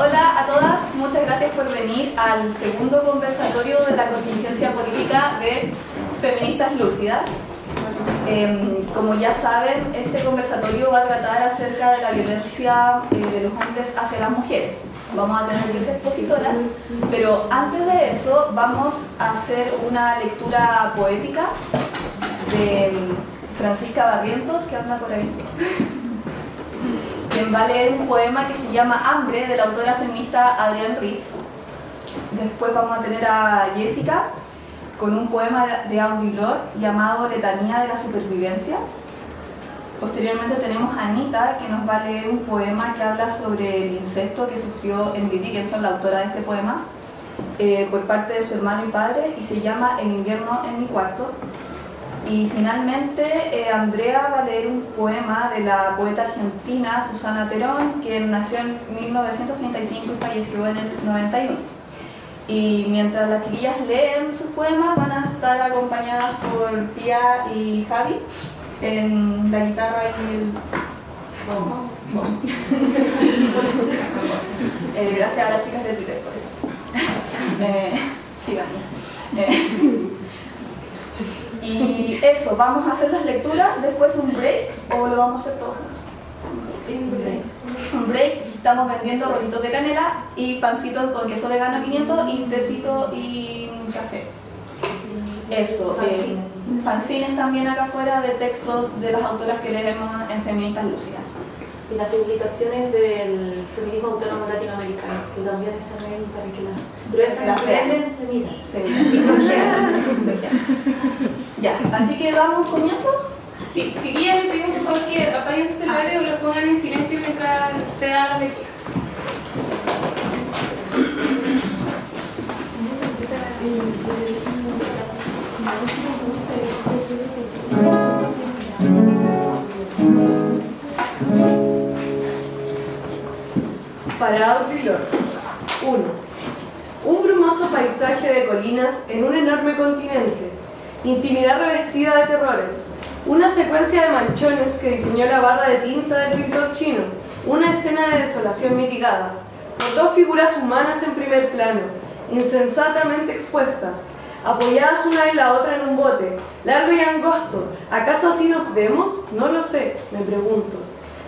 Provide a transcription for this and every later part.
Hola a todas, muchas gracias por venir al segundo conversatorio de la contingencia política de Feministas Lúcidas. Como ya saben, este conversatorio va a tratar acerca de la violencia de los hombres hacia las mujeres. Vamos a tener 10 expositoras, pero antes de eso vamos a hacer una lectura poética de Francisca Barrientos, que anda por ahí, quien va a leer un poema que se llama Hambre, de la autora feminista Adrienne Rich. Después vamos a tener a Jessica con un poema de Audre Lorde llamado Letanía de la Supervivencia. Posteriormente tenemos a Anita, que nos va a leer un poema que habla sobre el incesto que sufrió Emily Dickinson, la autora de este poema, por parte de su hermano y padre, y se llama El invierno en mi cuarto. Y finalmente Andrea va a leer un poema de la poeta argentina Susana Terón, que nació en 1935 y falleció en el 91. Y mientras las chiquillas leen sus poemas, van a estar acompañadas por Pía y Javi en la guitarra y el bombo. Gracias a las chicas de Twitter por eso. Síganos. Y eso, vamos a hacer las lecturas, después un break, o lo vamos a hacer todo juntos. Un break, estamos vendiendo rollitos de canela y pancitos con queso vegano 500 y tecito y café. Eso, fanzines también acá afuera de textos de las autoras que leemos en Feministas Lúcidas. Y las publicaciones del feminismo autónomo latinoamericano, que también están ahí para que las... Pero esas se venden, se miran. Y surgieron. Ya, así que damos comienzo. Sí, chiquillas, les pedimos por favor que apaguen sus celulares o los pongan en silencio mientras se haga la lectura. Para Audre Lorde. 1. Un brumoso paisaje de colinas en un enorme continente. Intimidad revestida de terrores. Una secuencia de manchones que diseñó la barra de tinta del pintor chino. Una escena de desolación mitigada. Por dos figuras humanas en primer plano, insensatamente expuestas, apoyadas una en la otra en un bote, largo y angosto. ¿Acaso así nos vemos? No lo sé, me pregunto.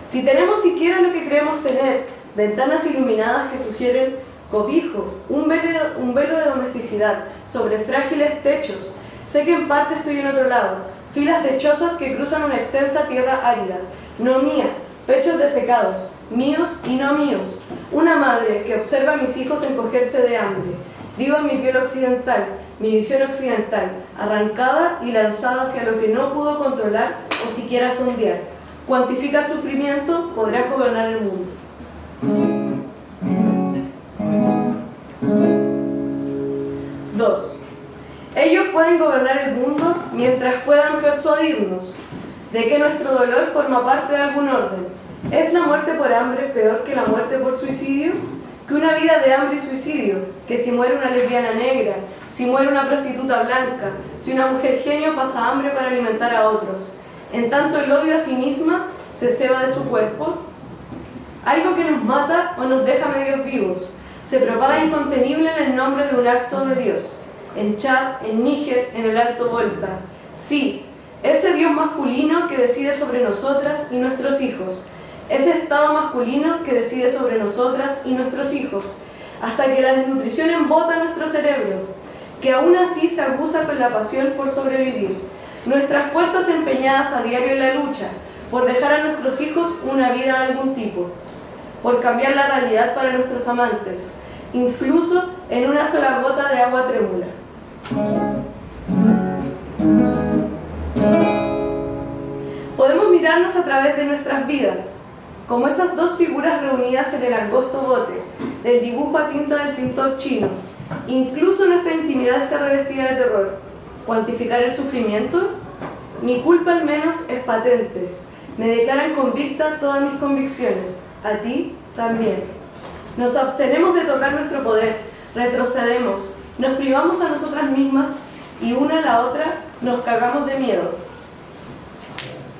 Si tenemos siquiera lo que creemos tener, ventanas iluminadas que sugieren cobijo, un velo de domesticidad sobre frágiles techos. Sé que en parte estoy en otro lado, filas de chozas que cruzan una extensa tierra árida, no mía, pechos desecados, míos y no míos. Una madre que observa a mis hijos encogerse de hambre. Vivo en mi piel occidental, mi visión occidental, arrancada y lanzada hacia lo que no pudo controlar o siquiera sondear. Cuantifica el sufrimiento, podrás gobernar el mundo. 2. Ellos pueden gobernar el mundo mientras puedan persuadirnos de que nuestro dolor forma parte de algún orden. ¿Es la muerte por hambre peor que la muerte por suicidio? Que una vida de hambre y suicidio, que si muere una lesbiana negra, si muere una prostituta blanca, si una mujer genio pasa hambre para alimentar a otros. En tanto el odio a sí misma se ceba de su cuerpo. Algo que nos mata o nos deja medios vivos, se propaga incontenible en el nombre de un acto de Dios. En Chad, en Níger, en el Alto Volta. Sí, ese Dios masculino que decide sobre nosotras y nuestros hijos. Ese Estado masculino que decide sobre nosotras y nuestros hijos. Hasta que la desnutrición embota nuestro cerebro, que aún así se aguza con la pasión por sobrevivir. Nuestras fuerzas empeñadas a diario en la lucha, por dejar a nuestros hijos una vida de algún tipo. Por cambiar la realidad para nuestros amantes, incluso en una sola gota de agua trémula. Podemos mirarnos a través de nuestras vidas, como esas dos figuras reunidas en el angosto bote del dibujo a tinta del pintor chino. Incluso nuestra intimidad está revestida de terror. ¿Cuantificar el sufrimiento? Mi culpa al menos es patente. Me declaran convicta todas mis convicciones. A ti también. Nos abstenemos de tocar nuestro poder, retrocedemos, nos privamos a nosotras mismas y una a la otra nos cagamos de miedo.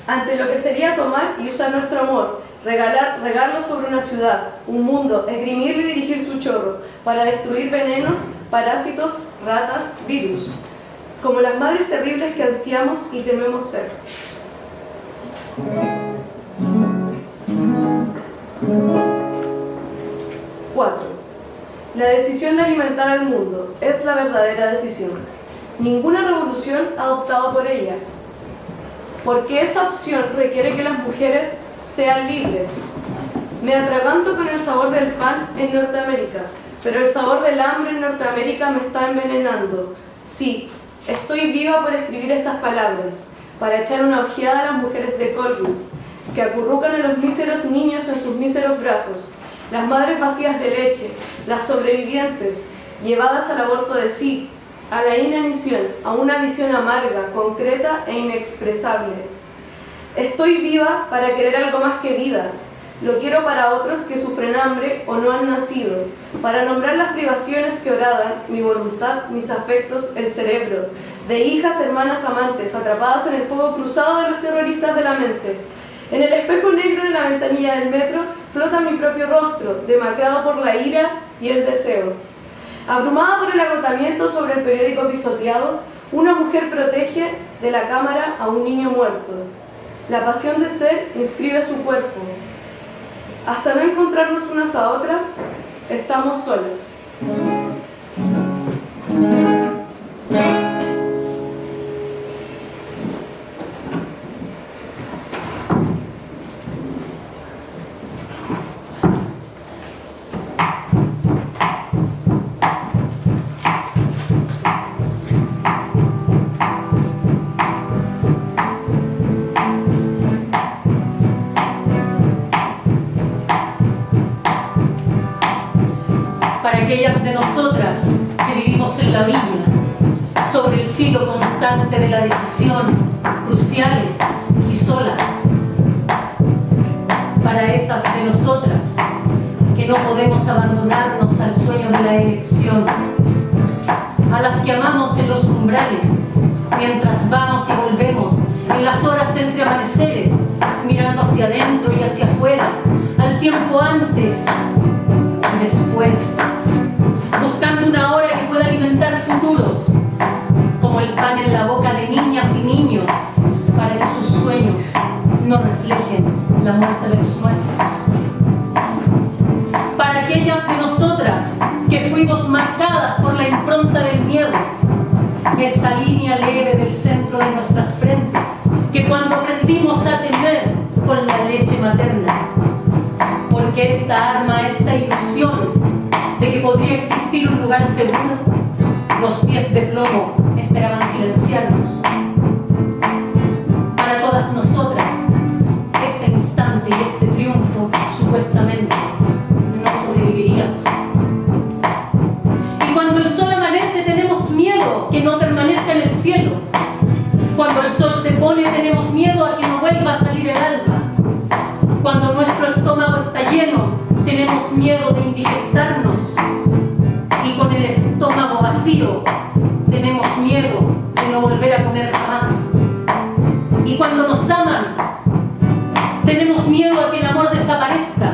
ante lo que sería tomar y usar nuestro amor, regarlo sobre una ciudad, un mundo, esgrimirlo y dirigir su chorro, para destruir venenos, parásitos, ratas, virus, como las madres terribles que ansiamos y tememos ser. 4. La decisión de alimentar al mundo es la verdadera decisión. Ninguna revolución ha optado por ella, porque esa opción requiere que las mujeres sean libres. Me atraganto con el sabor del pan en Norteamérica, pero el sabor del hambre en Norteamérica me está envenenando. Sí, estoy viva por escribir estas palabras, para echar una ojeada a las mujeres de Colwich, que acurrucan a los míseros niños en sus míseros brazos, las madres vacías de leche, las sobrevivientes, llevadas al aborto de sí, a la inanición, a una visión amarga, concreta e inexpresable. Estoy viva para querer algo más que vida. Lo quiero para otros que sufren hambre o no han nacido, para nombrar las privaciones que horadan mi voluntad, mis afectos, el cerebro, de hijas, hermanas, amantes, atrapadas en el fuego cruzado de los terroristas de la mente. En el espejo negro de la ventanilla del metro flota mi propio rostro, demacrado por la ira y el deseo. Abrumada por el agotamiento sobre el periódico pisoteado, una mujer protege de la cámara a un niño muerto. La pasión de ser inscribe su cuerpo. Hasta no encontrarnos unas a otras, estamos solas. Aquellas de nosotras que vivimos en la orilla, sobre el filo constante de la decisión, cruciales y solas. Para esas de nosotras que no podemos abandonarnos al sueño de la elección, a las que amamos en los umbrales, mientras vamos y volvemos, en las horas entre amaneceres, mirando hacia adentro y hacia afuera, al tiempo antes y después, buscando una hora que pueda alimentar futuros, como el pan en la boca de niñas y niños, para que sus sueños no reflejen la muerte de los nuestros. Para aquellas de nosotras que fuimos marcadas por la impronta del miedo, esa línea leve del centro de nuestras frentes, que cuando aprendimos a temer con la leche materna, porque esta arma, esta ilusión de que podría existir un lugar seguro, los pies de plomo esperaban silenciarnos. Para todas nosotras, este instante y este triunfo, supuestamente, no sobreviviríamos. Y cuando el sol amanece, tenemos miedo que no permanezca en el cielo. Cuando el sol se pone, tenemos miedo a que no vuelva a salir el alba. Cuando nuestro estómago está lleno, tenemos miedo de indigestarnos. Y con el estómago vacío, tenemos miedo de no volver a comer jamás. Y cuando nos aman, tenemos miedo a que el amor desaparezca.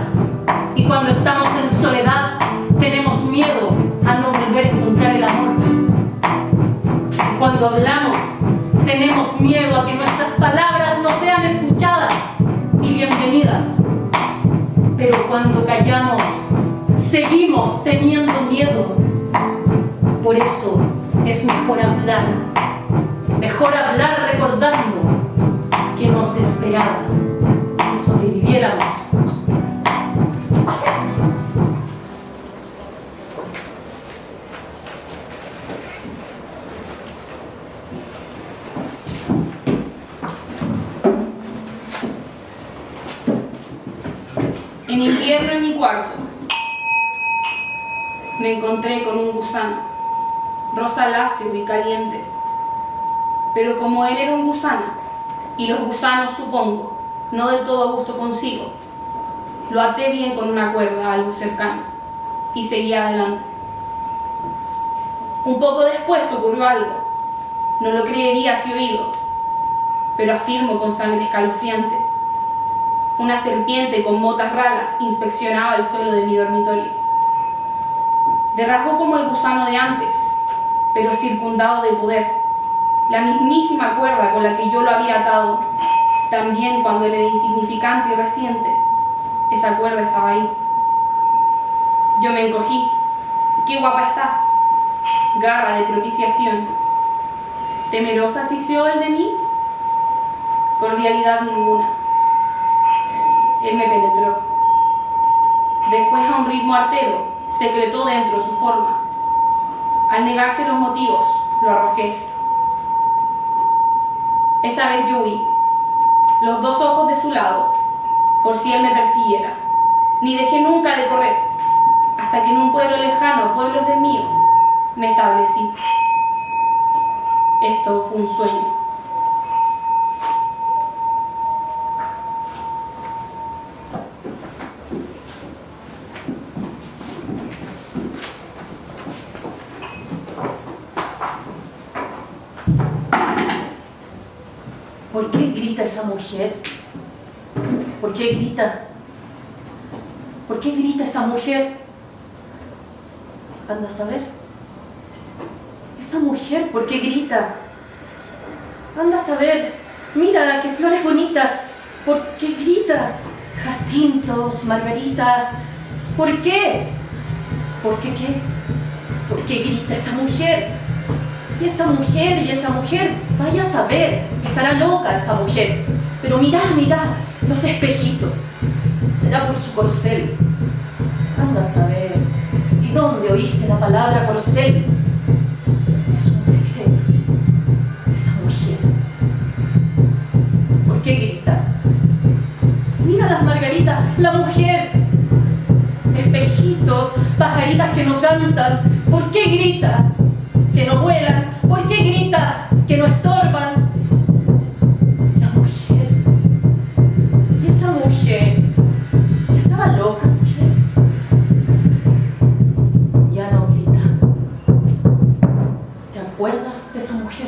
Y cuando estamos en soledad, tenemos miedo a no volver a encontrar el amor. Y cuando hablamos, tenemos miedo a que nuestras palabras no sean escuchadas ni bienvenidas. Pero cuando callamos, seguimos teniendo miedo. Por eso es mejor hablar recordando que nos esperaba que sobreviviéramos. En invierno en mi cuarto me encontré con un gusano, rosa lacio y caliente. Pero como él era un gusano, y los gusanos, supongo, no del todo a gusto consigo, lo até bien con una cuerda a algo cercano y seguí adelante. Un poco después ocurrió algo, no lo creería si oído. pero afirmo con sangre escalofriante. Una serpiente con motas ralas inspeccionaba el suelo de mi dormitorio. De rasgo como el gusano de antes, pero circundado de poder. La mismísima cuerda con la que yo lo había atado, también cuando él era insignificante y reciente, esa cuerda estaba ahí. Yo me encogí. ¡Qué guapa estás! Garra de propiciación. ¿Temerosa asisió él de mí? Cordialidad ninguna. Él me penetró. Después, a un ritmo artero, secretó dentro su forma. Al negarse los motivos, lo arrojé. Esa vez yo huí, los dos ojos de su lado, por si él me persiguiera. Ni dejé nunca de correr, hasta que en un pueblo lejano, pueblos del mío, me establecí. Esto fue un sueño. ¿Por qué grita esa mujer? ¿Por qué grita? ¿Por qué grita esa mujer? Anda a saber. Esa mujer, ¿por qué grita? Anda a saber. Mira, qué flores bonitas. ¿Por qué grita? Jacintos, margaritas. ¿Por qué? ¿Por qué qué? ¿Por qué grita esa mujer? Y esa mujer, vaya a saber, estará loca esa mujer. Pero mirá, los espejitos. Será por su corcel. Anda a saber. ¿Y dónde oíste la palabra corcel? Es un secreto. Esa mujer. ¿Por qué grita? Mira las margaritas, la mujer. Espejitos, pajaritas que no cantan. ¿Por qué grita? Que no vuelan. ¿Por qué grita? Que no estorban. La mujer. Y esa mujer. Estaba loca, mujer. Ya no grita. ¿Te acuerdas de esa mujer?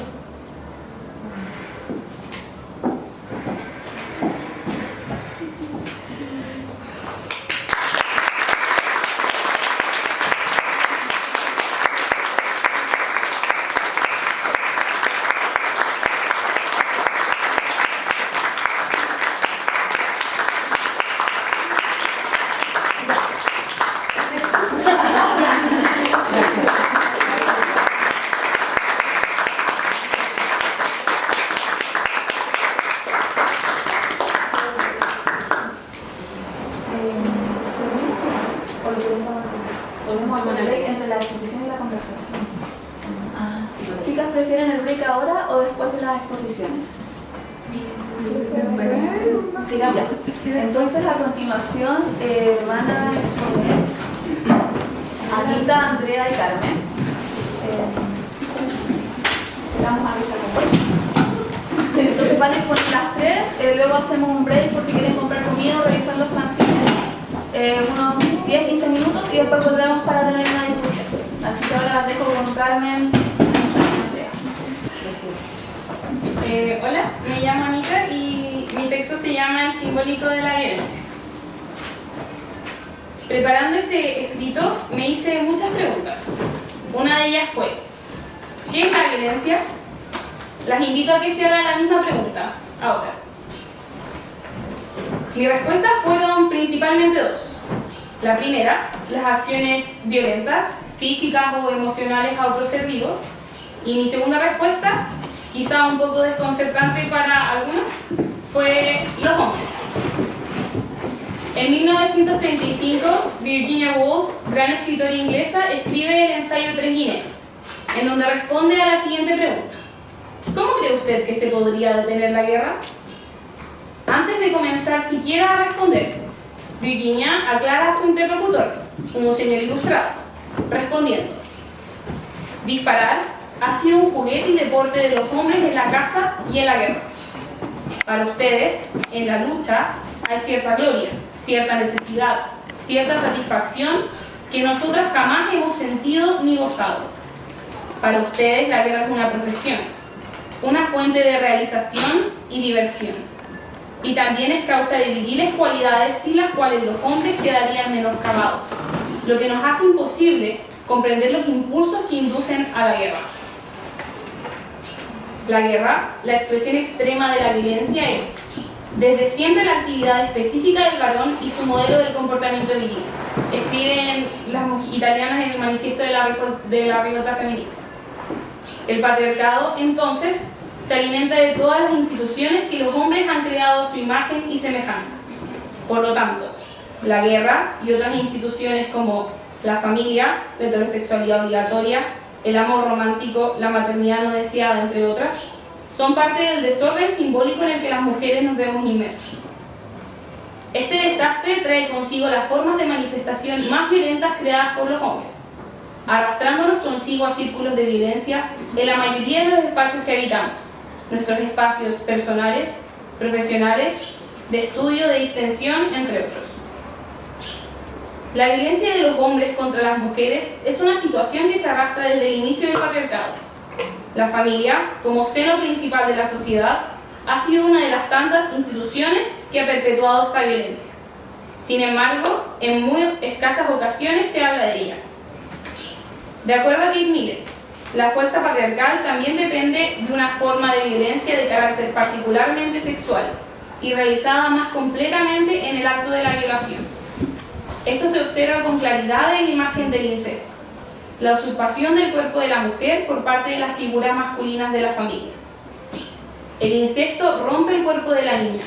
Podemos hacer break entre la exposición y la conversación. Ah, sí, lo ¿Chicas prefieren el break ahora o después de las exposiciones? Sigamos. Ya. Entonces, a continuación, van a exponer Anita, Andrea y Carmen. Vamos a avisar cómo. Entonces van a exponer las tres, luego hacemos un break por si quieren comprar comida o revisar los fanzines, unos 10-15 minutos y después volvemos para tener una discusión. Así que ahora las dejo con Carmen y Andrea. Hola, me llamo Anita y mi texto se llama El simbólico de la violencia. Preparando este escrito me hice muchas preguntas. Una de ellas fue, ¿qué es la violencia? Las invito a que se hagan la misma pregunta ahora. Mis respuestas fueron principalmente dos. La primera, las acciones violentas, físicas o emocionales a otro ser vivo. Y mi segunda respuesta, quizá un poco desconcertante para algunos, fue los hombres. En 1935, Virginia Woolf, gran escritora inglesa, escribe el ensayo Tres guineas, en donde responde a la siguiente pregunta. ¿Cómo cree usted que se podría detener la guerra? Antes de comenzar siquiera a responder, Virginia aclara a su interlocutor, un señor ilustrado, respondiendo: disparar ha sido un juguete y deporte de los hombres en la caza y en la guerra. Para ustedes, en la lucha hay cierta gloria, cierta necesidad, cierta satisfacción que nosotras jamás hemos sentido ni gozado. Para ustedes la guerra es una profesión. una fuente de realización y diversión. Y también es causa de viriles cualidades sin las cuales los hombres quedarían menoscabados, lo que nos hace imposible comprender los impulsos que inducen a la guerra. La guerra, la expresión extrema de la violencia, es desde siempre la actividad específica del varón y su modelo del comportamiento viril. Escriben las italianas en el manifiesto de la revolta femenina. El patriarcado, entonces, se alimenta de todas las instituciones que los hombres han creado a su imagen y semejanza. Por lo tanto, la guerra y otras instituciones como la familia, la heterosexualidad obligatoria, el amor romántico, la maternidad no deseada, entre otras, son parte del desorden simbólico en el que las mujeres nos vemos inmersas. Este desastre trae consigo las formas de manifestación más violentas creadas por los hombres, arrastrándonos consigo a círculos de violencia en la mayoría de los espacios que habitamos, nuestros espacios personales, profesionales, de estudio, de distensión, entre otros. La violencia de los hombres contra las mujeres es una situación que se arrastra desde el inicio del patriarcado. La familia, como seno principal de la sociedad, ha sido una de las tantas instituciones que ha perpetuado esta violencia. Sin embargo, en muy escasas ocasiones se habla de ella. De acuerdo a Kate Miller, la fuerza patriarcal también depende de una forma de violencia de carácter particularmente sexual y realizada más completamente en el acto de la violación. Esto se observa con claridad en la imagen del incesto, la usurpación del cuerpo de la mujer por parte de las figuras masculinas de la familia. El incesto rompe el cuerpo de la niña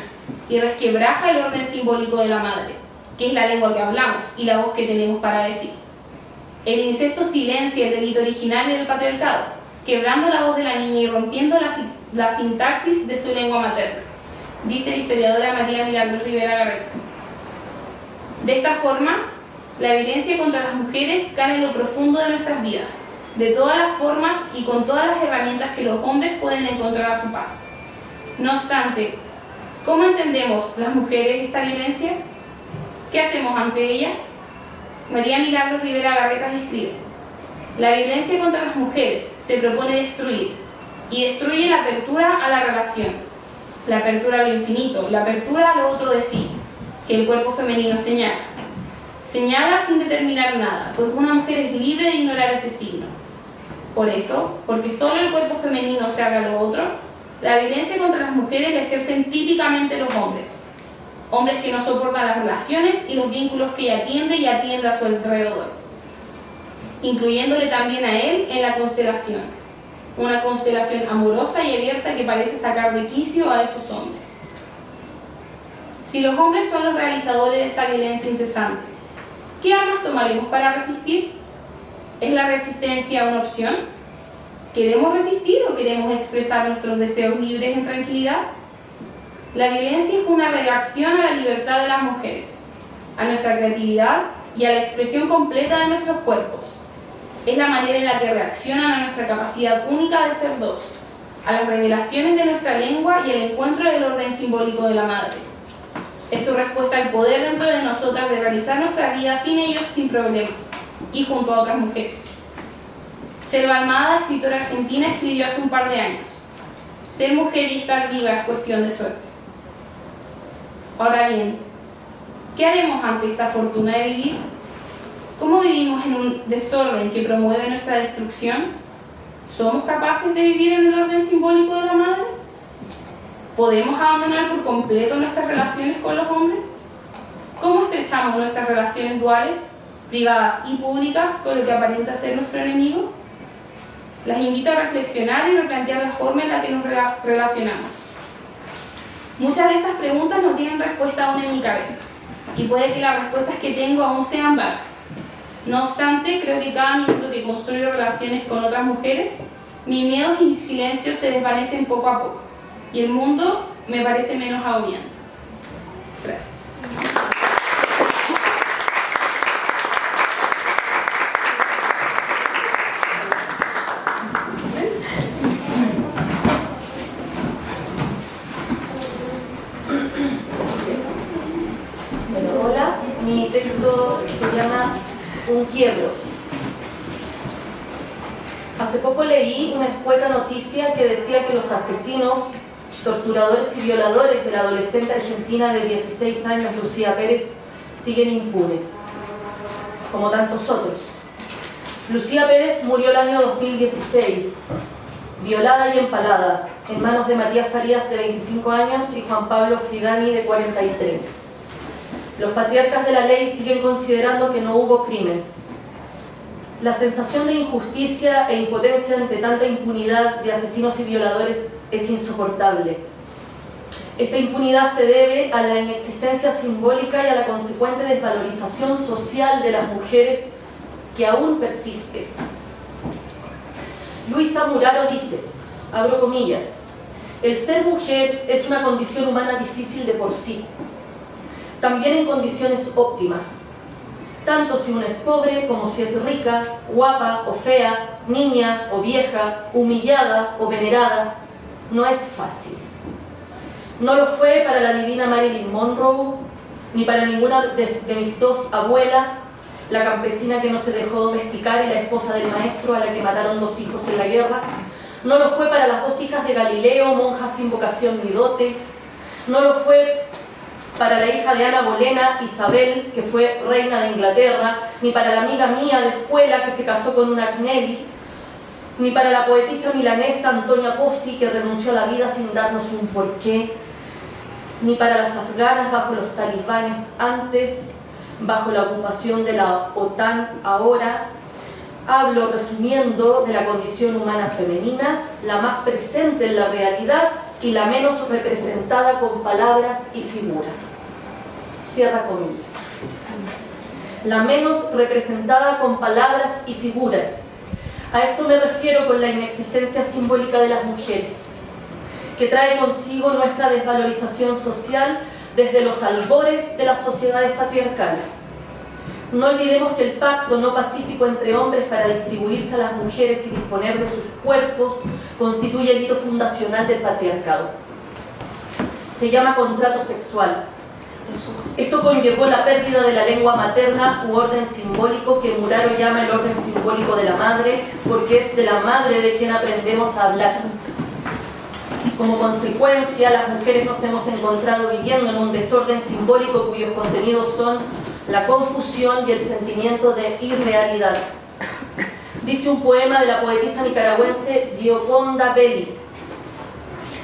y resquebraja el orden simbólico de la madre, que es la lengua que hablamos y la voz que tenemos para decir. El incesto silencia el delito originario del patriarcado, quebrando la voz de la niña y rompiendo la sintaxis de su lengua materna, dice la historiadora María Milagros Rivera Garretas. De esta forma, la violencia contra las mujeres cae en lo profundo de nuestras vidas, de todas las formas y con todas las herramientas que los hombres pueden encontrar a su paso. No obstante, ¿cómo entendemos las mujeres esta violencia? ¿Qué hacemos ante ella? María Milagros Rivera Garretas escribe: la violencia contra las mujeres se propone destruir, y destruye la apertura a la relación, la apertura a lo infinito, la apertura a lo otro de sí, que el cuerpo femenino señala. Señala sin determinar nada, pues una mujer es libre de ignorar ese signo. Por eso, porque solo el cuerpo femenino se haga lo otro, la violencia contra las mujeres la ejercen típicamente los hombres. Hombres que no soportan las relaciones y los vínculos que ella tiende y atiende a su alrededor, incluyéndole también a él en la constelación, una constelación amorosa y abierta que parece sacar de quicio a esos hombres. Si los hombres son los realizadores de esta violencia incesante, ¿qué armas tomaremos para resistir? ¿Es la resistencia una opción? ¿Queremos resistir o queremos expresar nuestros deseos libres en tranquilidad? La violencia es una reacción a la libertad de las mujeres, a nuestra creatividad y a la expresión completa de nuestros cuerpos. Es la manera en la que reaccionan a nuestra capacidad única de ser dos, a las revelaciones de nuestra lengua y el encuentro del orden simbólico de la madre. Es su respuesta al poder dentro de nosotras de realizar nuestra vida sin ellos, sin problemas, y junto a otras mujeres. Selva Almada, escritora argentina, escribió hace un par de años: ser mujer y estar viva es cuestión de suerte. Ahora bien, ¿qué haremos ante esta fortuna de vivir? ¿Cómo vivimos en un desorden que promueve nuestra destrucción? ¿Somos capaces de vivir en el orden simbólico de la madre? ¿Podemos abandonar por completo nuestras relaciones con los hombres? ¿Cómo estrechamos nuestras relaciones duales, privadas y públicas, con lo que aparenta ser nuestro enemigo? Las invito a reflexionar y replantear la forma en la que nos relacionamos. Muchas de estas preguntas no tienen respuesta aún en mi cabeza, y puede que las respuestas que tengo aún sean vagas. No obstante, creo que cada minuto que construyo relaciones con otras mujeres, mis miedos y silencios se desvanecen poco a poco, y el mundo me parece menos agobiante. Gracias. Hola, mi texto se llama Un quiebro. Hace poco leí una escueta noticia que decía que los asesinos, torturadores y violadores de la adolescente argentina de 16 años, Lucía Pérez, siguen impunes, como tantos otros. Lucía Pérez murió el año 2016, violada y empalada, en manos de Matías Farías, de 25 años, y Juan Pablo Fidani, de 43. Los patriarcas de la ley siguen considerando que no hubo crimen. La sensación de injusticia e impotencia ante tanta impunidad de asesinos y violadores es insoportable. Esta impunidad se debe a la inexistencia simbólica y a la consecuente desvalorización social de las mujeres que aún persiste. Luisa Muraro dice, abro comillas, el ser mujer es una condición humana difícil de por sí, también en condiciones óptimas, tanto si una es pobre como si es rica, guapa o fea, niña o vieja, humillada o venerada, no es fácil. No lo fue para la divina Marilyn Monroe, ni para ninguna de mis dos abuelas, la campesina que no se dejó domesticar y la esposa del maestro a la que mataron 2 hijos en la guerra. No lo fue para las 2 hijas de Galileo, monjas sin vocación ni dote. No lo fue para la hija de Ana Bolena, Isabel, que fue reina de Inglaterra, ni para la amiga mía de escuela que se casó con una Agnelli, ni para la poetisa milanesa Antonia Pozzi, que renunció a la vida sin darnos un porqué, ni para las afganas bajo los talibanes antes, bajo la ocupación de la OTAN ahora. Hablo, resumiendo, de la condición humana femenina, la más presente en la realidad y la menos representada con palabras y figuras. Cierra comillas. La menos representada con palabras y figuras. A esto me refiero con la inexistencia simbólica de las mujeres, que trae consigo nuestra desvalorización social desde los albores de las sociedades patriarcales. No olvidemos que el pacto no pacífico entre hombres para distribuirse a las mujeres y disponer de sus cuerpos constituye el hito fundacional del patriarcado. Se llama contrato sexual. Esto conllevó la pérdida de la lengua materna u orden simbólico, que Muraro llama el orden simbólico de la madre, porque es de la madre de quien aprendemos a hablar. Como consecuencia, las mujeres nos hemos encontrado viviendo en un desorden simbólico cuyos contenidos son la confusión y el sentimiento de irrealidad. Dice un poema de la poetisa nicaragüense Gioconda Belli,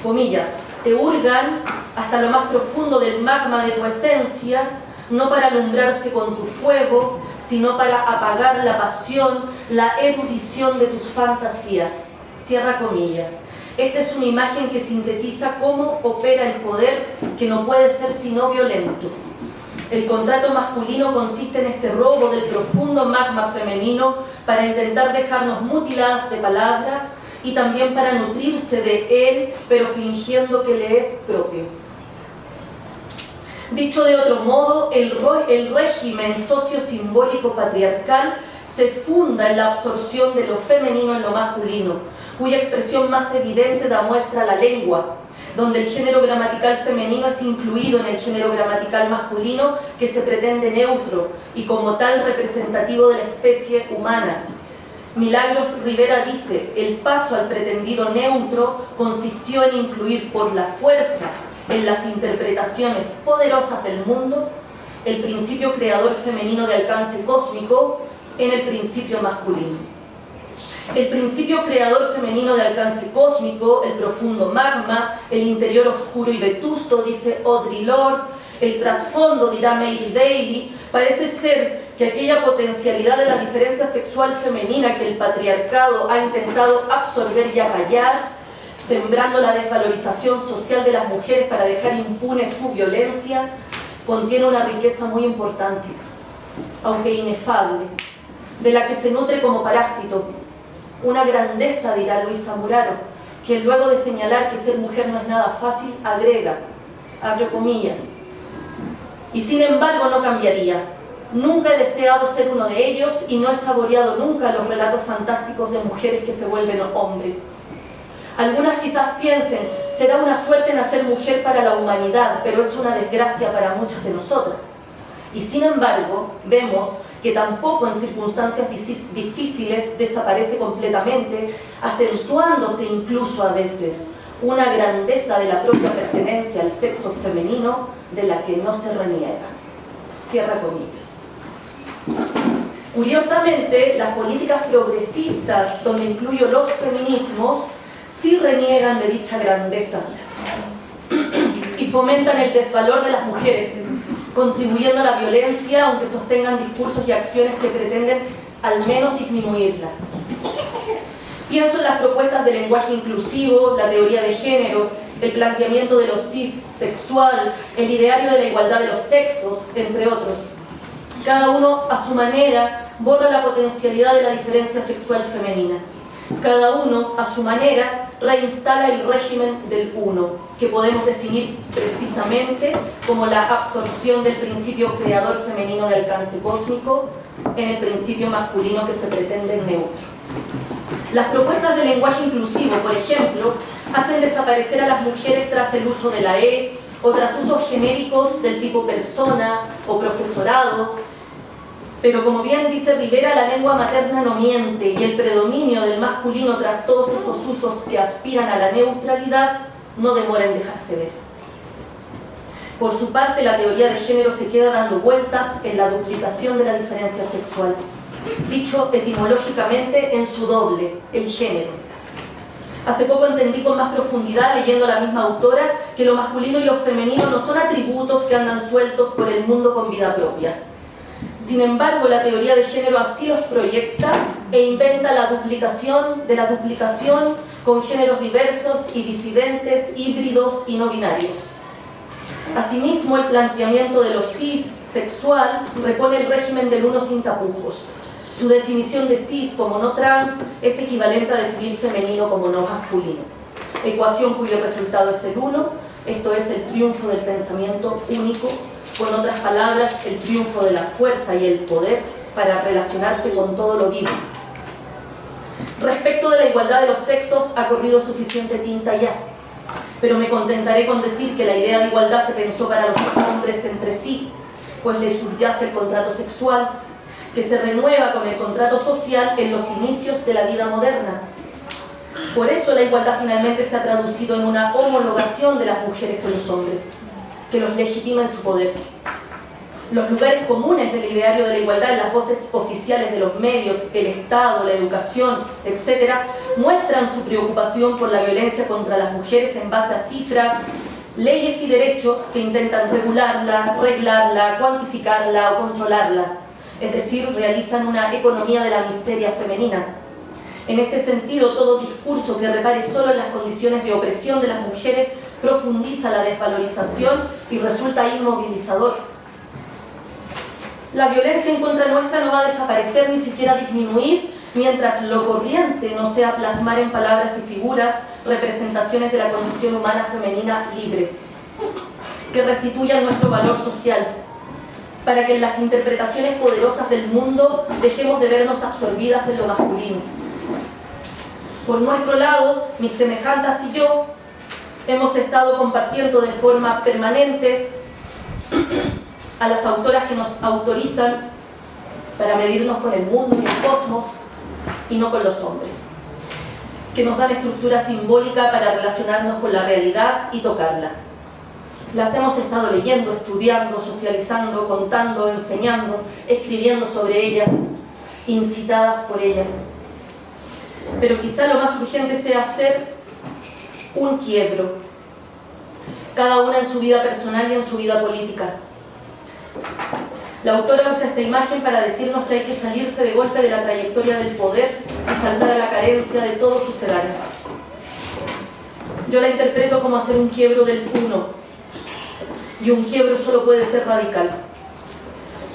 comillas, te hurgan hasta lo más profundo del magma de tu esencia, no para alumbrarse con tu fuego, sino para apagar la pasión, la erudición de tus fantasías. Cierra comillas. Esta es una imagen que sintetiza cómo opera el poder, que no puede ser sino violento. El contrato masculino consiste en este robo del profundo magma femenino para intentar dejarnos mutiladas de palabra y también para nutrirse de él, pero fingiendo que le es propio. Dicho de otro modo, el régimen sociosimbólico patriarcal se funda en la absorción de lo femenino en lo masculino, cuya expresión más evidente da muestra a la lengua, donde el género gramatical femenino es incluido en el género gramatical masculino, que se pretende neutro y como tal representativo de la especie humana. Milagros Rivera dice, el paso al pretendido neutro consistió en incluir por la fuerza en las interpretaciones poderosas del mundo el principio creador femenino de alcance cósmico en el principio masculino. El principio creador femenino de alcance cósmico, el profundo magma, el interior oscuro y vetusto, dice Audre Lorde, el trasfondo, dirá Mary Daly, parece ser que aquella potencialidad de la diferencia sexual femenina que el patriarcado ha intentado absorber y acallar, sembrando la desvalorización social de las mujeres para dejar impune su violencia, contiene una riqueza muy importante, aunque inefable, de la que se nutre como parásito. Una grandeza, dirá Luisa Muraro, que luego de señalar que ser mujer no es nada fácil, agrega, abro comillas, y sin embargo no cambiaría. Nunca he deseado ser uno de ellos y no he saboreado nunca los relatos fantásticos de mujeres que se vuelven hombres. Algunas quizás piensen, será una suerte nacer mujer para la humanidad, pero es una desgracia para muchas de nosotras. Y sin embargo, vemos que tampoco en circunstancias difíciles desaparece completamente, acentuándose incluso a veces una grandeza de la propia pertenencia al sexo femenino de la que no se reniega. Cierra comillas. Curiosamente, las políticas progresistas, donde incluyo los feminismos, sí reniegan de dicha grandeza y fomentan el desvalor de las mujeres, contribuyendo a la violencia, aunque sostengan discursos y acciones que pretenden al menos disminuirla. Pienso en las propuestas de lenguaje inclusivo, la teoría de género, el planteamiento de lo cis-sexual, el ideario de la igualdad de los sexos, entre otros. Cada uno, a su manera, borra la potencialidad de la diferencia sexual femenina. Cada uno, a su manera, reinstala el régimen del uno, que podemos definir precisamente como la absorción del principio creador femenino de alcance cósmico en el principio masculino que se pretende neutro. Las propuestas de lenguaje inclusivo, por ejemplo, hacen desaparecer a las mujeres tras el uso de la E o tras usos genéricos del tipo persona o profesorado, pero como bien dice Rivera, la lengua materna no miente y el predominio del masculino tras todos estos usos que aspiran a la neutralidad no demora en dejarse ver. Por su parte, la teoría de género se queda dando vueltas en la duplicación de la diferencia sexual, dicho etimológicamente en su doble, el género. Hace poco entendí con más profundidad, leyendo a la misma autora, que lo masculino y lo femenino no son atributos que andan sueltos por el mundo con vida propia. Sin embargo, la teoría de género así los proyecta e inventa la duplicación de la duplicación con géneros diversos y disidentes, híbridos y no binarios. Asimismo, el planteamiento de lo cis-sexual repone el régimen del uno sin tapujos. Su definición de cis como no trans es equivalente a definir femenino como no masculino. Ecuación cuyo resultado es el uno, esto es el triunfo del pensamiento único, con otras palabras, el triunfo de la fuerza y el poder para relacionarse con todo lo vivo. Respecto de la igualdad de los sexos, ha corrido suficiente tinta ya, pero me contentaré con decir que la idea de igualdad se pensó para los hombres entre sí, pues les subyace el contrato sexual, que se renueva con el contrato social en los inicios de la vida moderna. Por eso la igualdad finalmente se ha traducido en una homologación de las mujeres con los hombres, que los legitima en su poder. Los lugares comunes del ideario de la igualdad en las voces oficiales de los medios, el Estado, la educación, etc., muestran su preocupación por la violencia contra las mujeres en base a cifras, leyes y derechos que intentan regularla, reglarla, cuantificarla o controlarla. Es decir, realizan una economía de la miseria femenina. En este sentido, todo discurso que repare solo en las condiciones de opresión de las mujeres profundiza la desvalorización y resulta inmovilizador. La violencia en contra nuestra no va a desaparecer ni siquiera disminuir mientras lo corriente no sea plasmar en palabras y figuras representaciones de la condición humana femenina libre, que restituyan nuestro valor social, para que en las interpretaciones poderosas del mundo dejemos de vernos absorbidas en lo masculino. Por nuestro lado, mis semejantas y yo hemos estado compartiendo de forma permanente a las autoras que nos autorizan para medirnos con el mundo y el cosmos y no con los hombres, que nos dan estructura simbólica para relacionarnos con la realidad y tocarla. Las hemos estado leyendo, estudiando, socializando, contando, enseñando, escribiendo sobre ellas, incitadas por ellas. Pero quizá lo más urgente sea hacer un quiebro, cada una en su vida personal y en su vida política. La autora usa esta imagen para decirnos que hay que salirse de golpe de la trayectoria del poder y saltar a la carencia de todo sucedáneo. Yo la interpreto como hacer un quiebro del uno, y un quiebro solo puede ser radical.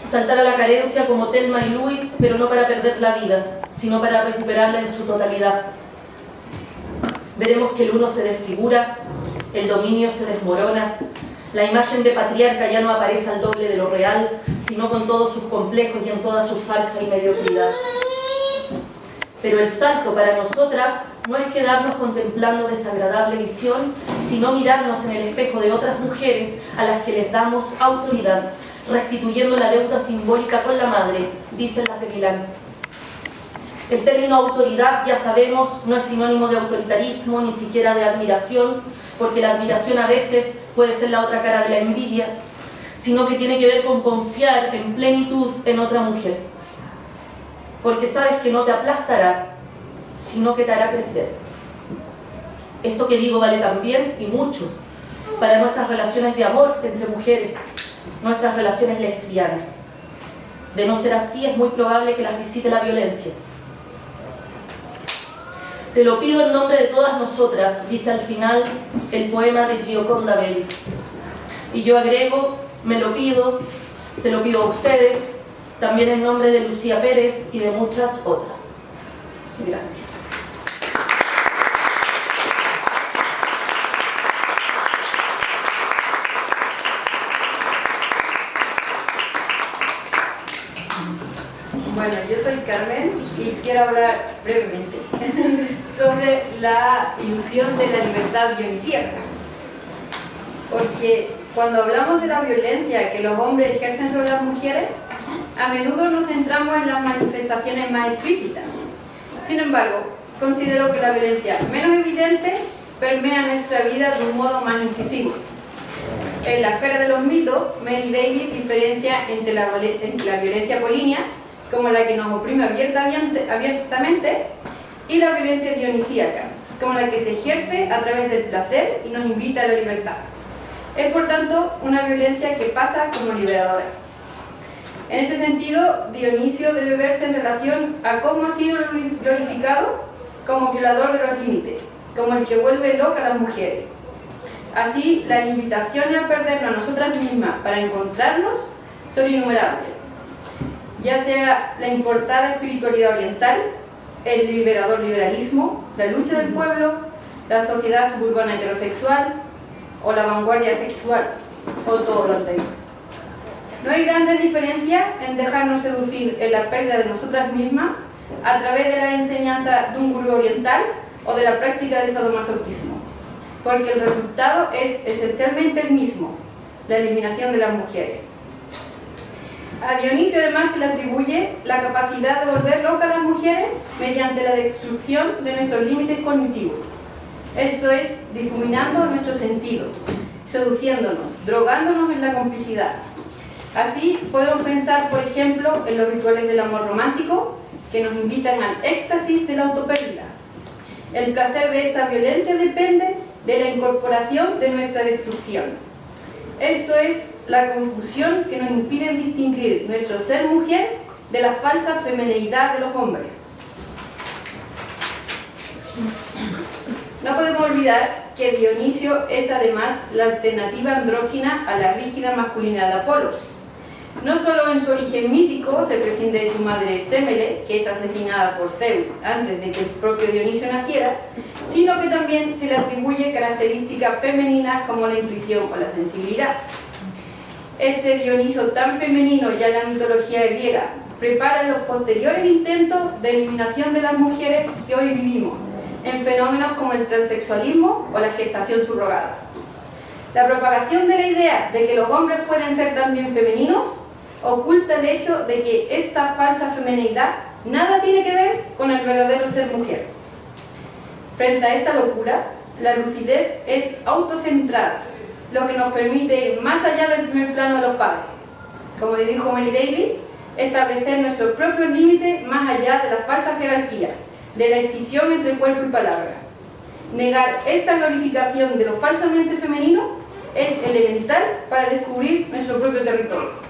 Saltar a la carencia como Thelma y Luis, pero no para perder la vida, sino para recuperarla en su totalidad. Veremos que el uno se desfigura, el dominio se desmorona, la imagen de patriarca ya no aparece al doble de lo real, sino con todos sus complejos y en toda su farsa y mediocridad. Pero el salto para nosotras no es quedarnos contemplando desagradable visión, sino mirarnos en el espejo de otras mujeres a las que les damos autoridad, restituyendo la deuda simbólica con la madre, dicen las de Milán. El término autoridad, ya sabemos, no es sinónimo de autoritarismo, ni siquiera de admiración, porque la admiración a veces puede ser la otra cara de la envidia, sino que tiene que ver con confiar en plenitud en otra mujer. Porque sabes que no te aplastará, sino que te hará crecer. Esto que digo vale también, y mucho, para nuestras relaciones de amor entre mujeres, nuestras relaciones lesbianas. De no ser así, es muy probable que las visite la violencia. Te lo pido en nombre de todas nosotras, dice al final el poema de Gioconda Belli. Y yo agrego, me lo pido, se lo pido a ustedes, también en nombre de Lucía Pérez y de muchas otras. Gracias. Bueno, yo soy Carmen y quiero hablar brevemente sobre la ilusión de la libertad dionisíaca. Porque cuando hablamos de la violencia que los hombres ejercen sobre las mujeres, a menudo nos centramos en las manifestaciones más explícitas. Sin embargo, considero que la violencia menos evidente permea nuestra vida de un modo más incisivo. En la esfera de los mitos, Mary Daly diferencia entre la violencia apolínea, como la que nos oprime abiertamente, y la violencia dionisíaca, como la que se ejerce a través del placer y nos invita a la libertad. Es, por tanto, una violencia que pasa como liberadora. En este sentido, Dionisio debe verse en relación a cómo ha sido glorificado como violador de los límites, como el que vuelve loca a las mujeres. Así, las invitaciones a perdernos a nosotras mismas para encontrarnos son innumerables. Ya sea la importada espiritualidad oriental, el liberador liberalismo, la lucha del pueblo, la sociedad suburbana heterosexual o la vanguardia sexual, o todo lo anterior. No hay grandes diferencias en dejarnos seducir en la pérdida de nosotras mismas a través de la enseñanza de un gurú oriental o de la práctica del sadomasoquismo, porque el resultado es esencialmente el mismo, la eliminación de las mujeres. A Dionisio además se le atribuye la capacidad de volver loca a las mujeres mediante la destrucción de nuestros límites cognitivos. Esto es, difuminando nuestros sentidos, seduciéndonos, drogándonos en la complicidad. Así podemos pensar, por ejemplo, en los rituales del amor romántico que nos invitan al éxtasis de la autopérdida. El placer de esta violencia depende de la incorporación de nuestra destrucción. Esto es la confusión que nos impide distinguir nuestro ser mujer de la falsa femineidad de los hombres. No podemos olvidar que Dionisio es además la alternativa andrógina a la rígida masculinidad de Apolo. No solo en su origen mítico se prescinde de su madre Sémele, que es asesinada por Zeus antes de que el propio Dionisio naciera, sino que también se le atribuye características femeninas como la intuición o la sensibilidad. Este Dioniso tan femenino ya en la mitología griega prepara los posteriores intentos de eliminación de las mujeres que hoy vivimos, en fenómenos como el transexualismo o la gestación subrogada. La propagación de la idea de que los hombres pueden ser también femeninos oculta el hecho de que esta falsa femineidad nada tiene que ver con el verdadero ser mujer. Frente a esta locura, la lucidez es autocentrada, lo que nos permite ir más allá del primer plano de los padres. Como dijo Mary Daly, establecer nuestros propios límites más allá de la falsa jerarquía, de la escisión entre cuerpo y palabra. Negar esta glorificación de lo falsamente femenino es elemental para descubrir nuestro propio territorio.